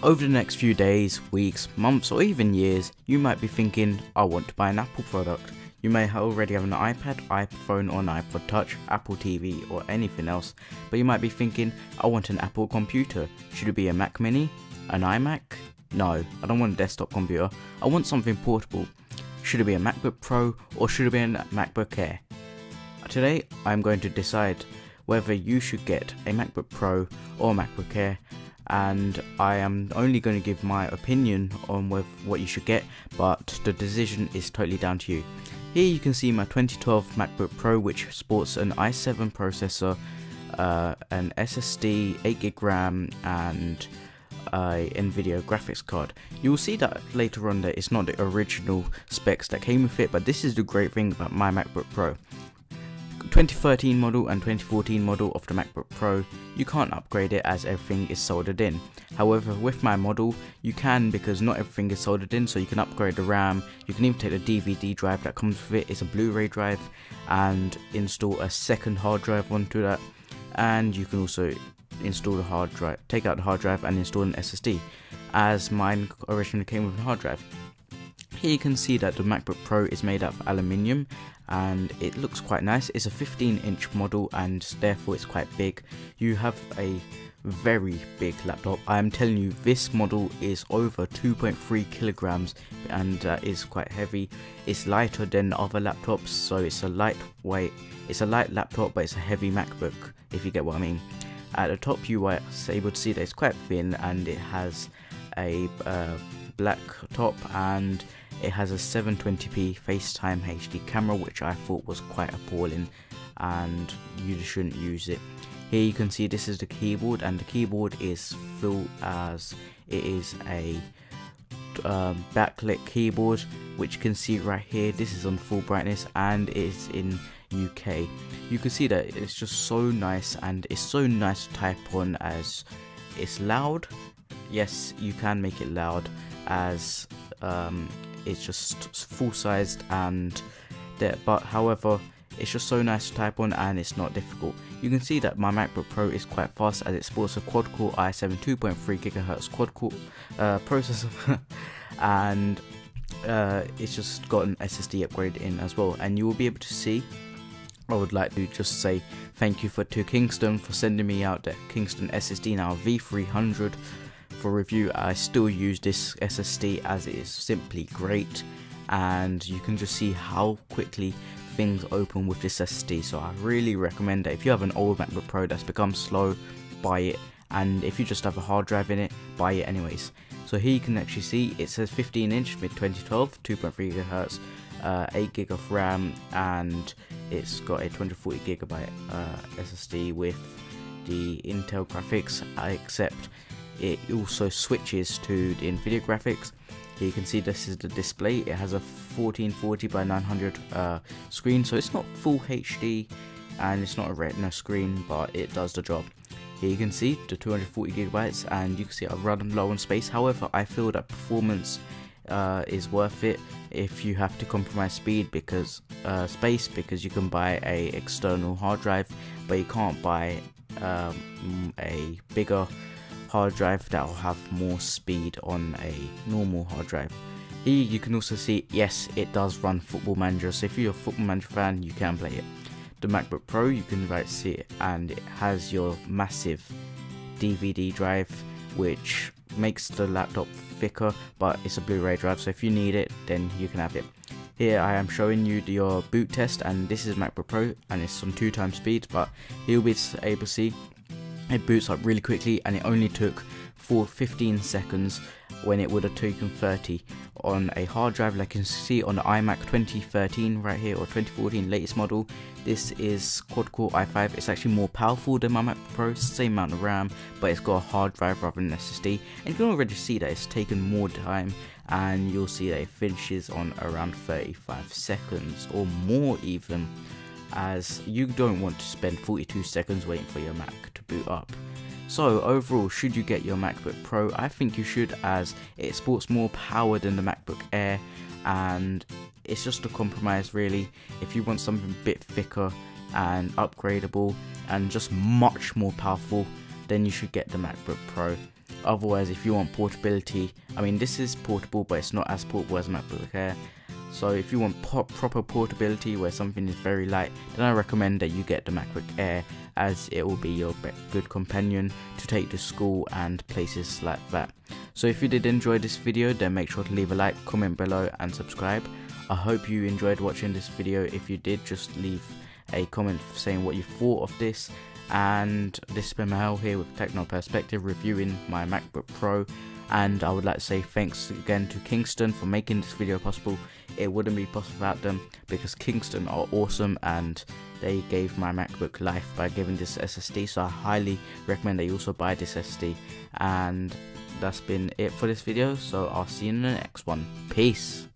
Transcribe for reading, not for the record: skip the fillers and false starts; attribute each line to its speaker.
Speaker 1: Over the next few days, weeks, months or even years, you might be thinking, I want to buy an Apple product. You may already have an iPad, iPhone or an iPod Touch, Apple TV or anything else, but you might be thinking, I want an Apple computer. Should it be a Mac Mini? An iMac? No, I don't want a desktop computer. I want something portable. Should it be a MacBook Pro or should it be a MacBook Air? Today, I'm going to decide whether you should get a MacBook Pro or a MacBook Air, and I am only going to give my opinion on what you should get, but the decision is totally down to you. Here you can see my 2012 MacBook Pro, which sports an i7 processor, an SSD, 8GB RAM and a Nvidia graphics card. You will see that later on that it's not the original specs that came with it, but this is the great thing about my MacBook Pro. 2013 model and 2014 model of the MacBook Pro, you can't upgrade it as everything is soldered in. However, with my model, you can, because not everything is soldered in, so you can upgrade the RAM, you can even take the DVD drive that comes with it, it's a Blu-ray drive, and install a second hard drive onto that, and you can also install the hard drive, take out the hard drive and install an SSD, as mine originally came with a hard drive. Here you can see that the MacBook Pro is made out of aluminium and it looks quite nice. It's a 15-inch model and therefore it's quite big. You have a very big laptop. I am telling you, this model is over 2.3 kilograms and that is quite heavy. It's lighter than other laptops, so it's a light laptop, but it's a heavy MacBook, if you get what I mean. At the top you are able to see that it's quite thin and it has a black top and it has a 720p FaceTime HD camera, which I thought was quite appalling and you shouldn't use it. Here you can see this is the keyboard, and the keyboard is full as it is a backlit keyboard, which you can see right here. This is on full brightness and it is in UK. You can see that it's just so nice, and it's so nice to type on, as it's loud. Yes, you can make it loud, as it's just full sized, and but however it's just so nice to type on and it's not difficult. You can see that my MacBook Pro is quite fast, as it sports a quad-core i7 2.3 GHz quad-core processor and it's just got an SSD upgrade in as well. And you will be able to see, I would like to just say thank you to Kingston for sending me out the Kingston SSDNow V300 for review. I still use this SSD as it is simply great, and you can just see how quickly things open with this SSD. So I really recommend that if you have an old MacBook Pro that's become slow, buy it, and if you just have a hard drive in it, buy it anyways. So here you can actually see it says 15-inch mid 2012, 2.3 GHz, 8GB of RAM, and it's got a 240GB SSD with the Intel graphics, except it also switches to the Nvidia graphics. Here you can see this is the display. It has a 1440 by 900 screen, so it's not full HD and it's not a retina screen, but it does the job. Here you can see the 240GB, and you can see I run low on space. However, I feel that performance is worth it if you have to compromise speed because space, because you can buy a external hard drive, but you can't buy a bigger hard drive that will have more speed on a normal hard drive. Here you can also see, yes, it does run Football Manager, so if you're a Football Manager fan, you can play it. The MacBook Pro, you can see it, and it has your massive DVD drive, which makes the laptop thicker, but it's a Blu-ray drive, so if you need it, then you can have it. Here I am showing you your boot test, and this is MacBook Pro and it's on 2x speed, but you'll be able to see it boots up really quickly, and it only took 15 seconds when it would have taken 30 on a hard drive. Like you can see on the iMac 2013 right here, or 2014 latest model, this is quad-core i5. It's actually more powerful than my MacBook Pro, same amount of RAM, but it's got a hard drive rather than SSD, and you can already see that it's taken more time, and you'll see that it finishes on around 35 seconds or more even, as you don't want to spend 42 seconds waiting for your Mac to boot up. So overall, should you get your MacBook Pro? I think you should, as it sports more power than the MacBook Air, and it's just a compromise really. If you want something a bit thicker and upgradable and just much more powerful, then you should get the MacBook Pro. Otherwise, if you want portability, I mean this is portable, but it's not as portable as MacBook Air. So if you want proper portability where something is very light, then I recommend that you get the MacBook Air, as it will be your good companion to take to school and places like that. So if you did enjoy this video, then make sure to leave a like, comment below and subscribe. I hope you enjoyed watching this video. If you did, just leave a comment saying what you thought of this. And this has been Mahal here with Techno Perspective, reviewing my MacBook Pro. And I would like to say thanks again to Kingston for making this video possible. It wouldn't be possible without them, because Kingston are awesome and they gave my MacBook life by giving this SSD. So I highly recommend that you also buy this SSD. And that's been it for this video, so I'll see you in the next one. Peace.